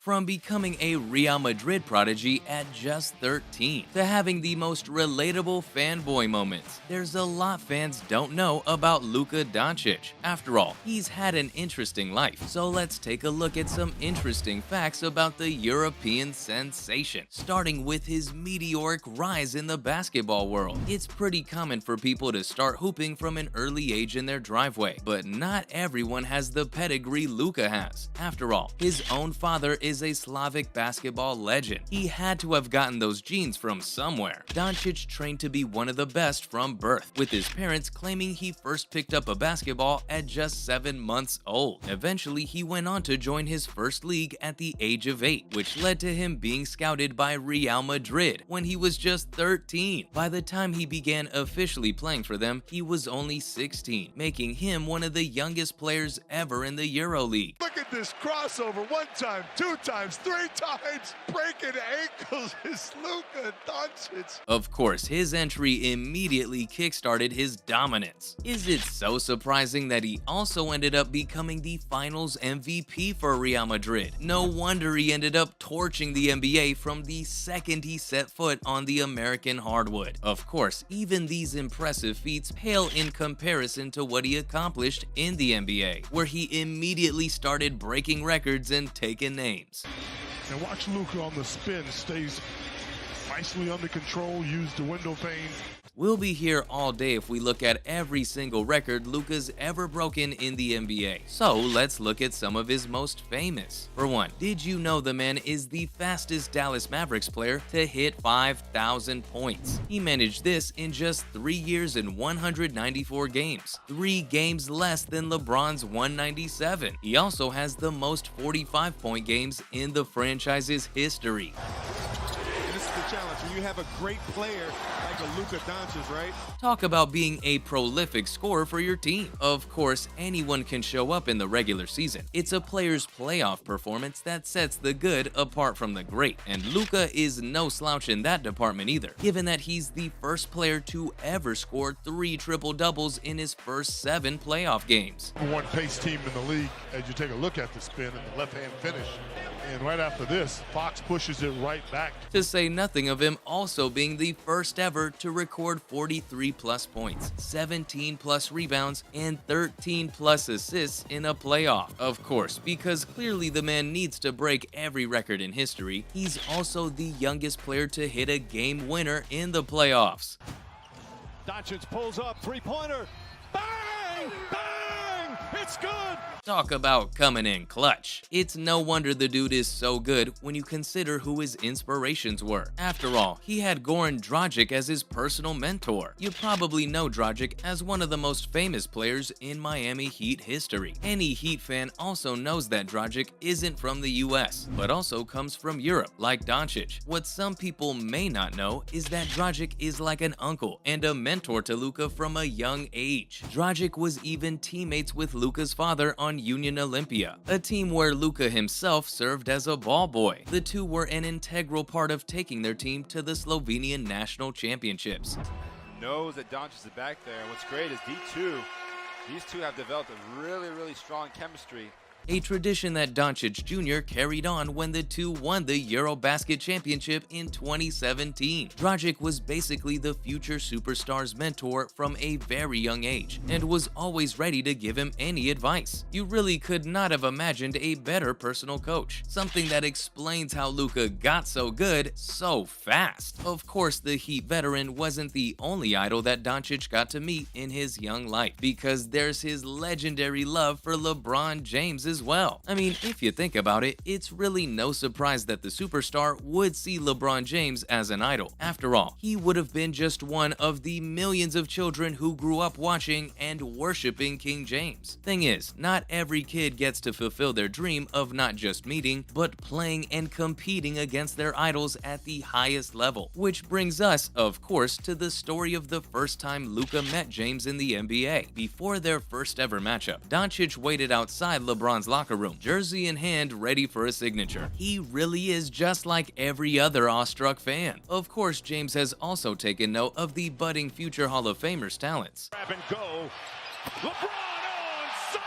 From becoming a Real Madrid prodigy at just 13 to having the most relatable fanboy moments, there's a lot fans don't know about Luka Doncic. After all, he's had an interesting life, so let's take a look at some interesting facts about the European sensation, starting with his meteoric rise in the basketball world. It's pretty common for people to start hooping from an early age in their driveway, but not everyone has the pedigree Luka has. After all, his own father is a Slavic basketball legend. He had to have gotten those genes from somewhere. Doncic trained to be one of the best from birth, with his parents claiming he first picked up a basketball at just 7 months old. Eventually, he went on to join his first league at the age of 8, which led to him being scouted by Real Madrid when he was just 13. By the time he began officially playing for them, he was only 16, making him one of the youngest players ever in the EuroLeague. Look at this crossover, 1 time, 2 times, 3 times, breaking ankles is Luka Doncic. Of course, his entry immediately kickstarted his dominance. Is it so surprising that he also ended up becoming the finals MVP for Real Madrid? No wonder he ended up torching the NBA from the second he set foot on the American hardwood. Of course, even these impressive feats pale in comparison to what he accomplished in the NBA, where he immediately started breaking records and taking names. And watch Luka on the spin, stays nicely under control, use the window pane. We'll be here all day if we look at every single record Luka's ever broken in the NBA. So let's look at some of his most famous. For one, did you know the man is the fastest Dallas Mavericks player to hit 5,000 points? He managed this in just 3 years and 194 games, 3 games less than LeBron's 197. He also has the most 45-point games in the franchise's history. This is the challenge. When you have a great player like a Luka Doncic, right? Talk about being a prolific scorer for your team. Of course, anyone can show up in the regular season. It's a player's playoff performance that sets the good apart from the great. And Luka is no slouch in that department either, given that he's the first player to ever score 3 triple-doubles in his first 7 playoff games. #1 pace team in the league as you take a look at the spin and the left-hand finish. And right after this, Fox pushes it right back. To say nothing of him also being the first ever to record 43-plus points, 17-plus rebounds, and 13-plus assists in a playoff. Of course, because clearly the man needs to break every record in history, he's also the youngest player to hit a game winner in the playoffs. Doncic pulls up, 3-pointer. Bang! Bang! It's good! Talk about coming in clutch. It's no wonder the dude is so good when you consider who his inspirations were. After all, he had Goran Dragic as his personal mentor. You probably know Dragic as one of the most famous players in Miami Heat history. Any Heat fan also knows that Dragic isn't from the US, but also comes from Europe, like Doncic. What some people may not know is that Dragic is like an uncle and a mentor to Luka from a young age. Dragic was even teammates with Luka's father on Union Olympia, a team where Luka himself served as a ball boy. The two were an integral part of taking their team to the Slovenian national championships. Knows that Doncic is back there, and what's great is these two have developed a really strong chemistry. A tradition that Doncic Jr. carried on when the two won the Eurobasket Championship in 2017. Dragic was basically the future superstar's mentor from a very young age, and was always ready to give him any advice. You really could not have imagined a better personal coach, something that explains how Luka got so good so fast. Of course, the Heat veteran wasn't the only idol that Doncic got to meet in his young life, because there's his legendary love for LeBron James as well. I mean, if you think about it, it's really no surprise that the superstar would see LeBron James as an idol. After all, he would have been just one of the millions of children who grew up watching and worshiping King James. Thing is, not every kid gets to fulfill their dream of not just meeting, but playing and competing against their idols at the highest level. Which brings us, of course, to the story of the first time Luka met James in the NBA. Before their first ever matchup, Doncic waited outside LeBron's locker room, jersey in hand, ready for a signature. He really is just like every other awestruck fan. Of course, James has also taken note of the budding future Hall of Famer's talents. Grab and go. LeBron on sight!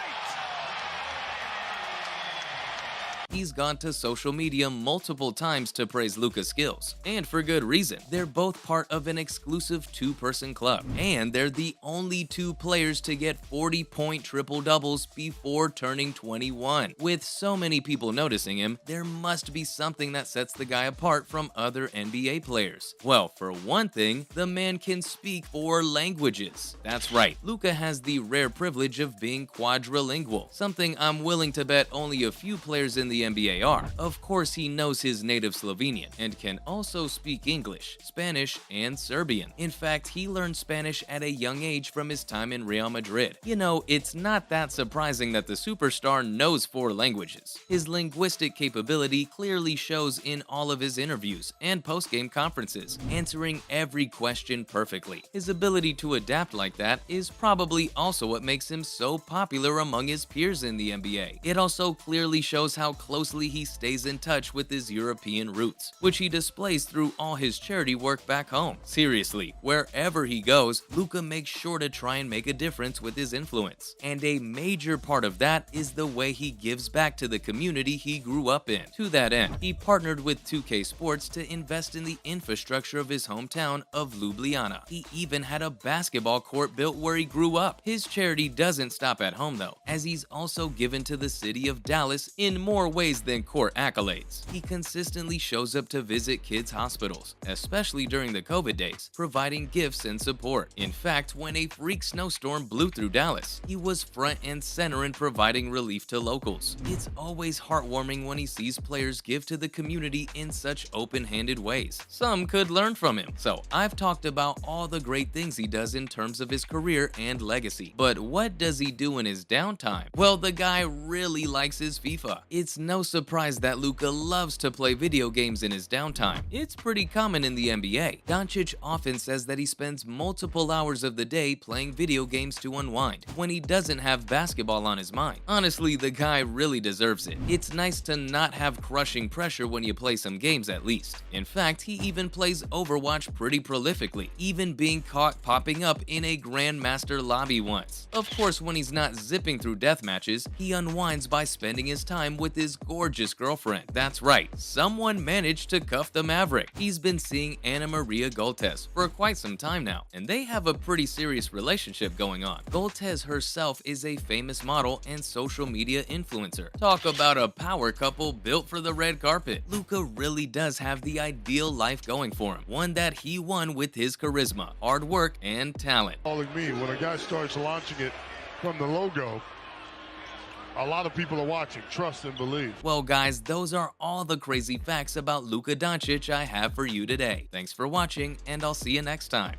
He's gone to social media multiple times to praise Luka's skills, and for good reason. They're both part of an exclusive two-person club, and they're the only two players to get 40-point triple-doubles before turning 21. With so many people noticing him, there must be something that sets the guy apart from other NBA players. Well, for one thing, the man can speak 4 languages. That's right, Luka has the rare privilege of being quadrilingual, something I'm willing to bet only a few players in the NBA are. Of course, he knows his native Slovenian and can also speak English, Spanish, and Serbian. In fact, he learned Spanish at a young age from his time in Real Madrid. You know, it's not that surprising that the superstar knows 4 languages. His linguistic capability clearly shows in all of his interviews and post-game conferences, answering every question perfectly. His ability to adapt like that is probably also what makes him so popular among his peers in the NBA. It also clearly shows how closely he stays in touch with his European roots, which he displays through all his charity work back home. Seriously, wherever he goes, Luka makes sure to try and make a difference with his influence. And a major part of that is the way he gives back to the community he grew up in. To that end, he partnered with 2K Sports to invest in the infrastructure of his hometown of Ljubljana. He even had a basketball court built where he grew up. His charity doesn't stop at home though, as he's also given to the city of Dallas in more ways than court accolades. He consistently shows up to visit kids' hospitals, especially during the COVID days, providing gifts and support. In fact, when a freak snowstorm blew through Dallas, he was front and center in providing relief to locals. It's always heartwarming when he sees players give to the community in such open-handed ways. Some could learn from him. So, I've talked about all the great things he does in terms of his career and legacy. But what does he do in his downtime? Well, the guy really likes his FIFA. It's no surprise that Luka loves to play video games in his downtime. It's pretty common in the NBA. Doncic often says that he spends multiple hours of the day playing video games to unwind when he doesn't have basketball on his mind. Honestly, the guy really deserves it. It's nice to not have crushing pressure when you play some games at least. In fact, he even plays Overwatch pretty prolifically, even being caught popping up in a Grandmaster lobby once. Of course, when he's not zipping through death matches, he unwinds by spending his time with his gorgeous girlfriend. That's right, someone managed to cuff the Maverick. He's been seeing Ana Maria Goltes for quite some time now, and they have a pretty serious relationship going on. Goltes herself is a famous model and social media influencer. Talk about a power couple built for the red carpet. Luka really does have the ideal life going for him, one that he won with his charisma, hard work, and talent. Calling me when a guy starts launching it from the logo, a lot of people are watching. Trust and believe. Well guys, those are all the crazy facts about Luka Doncic I have for you today. Thanks for watching, and I'll see you next time.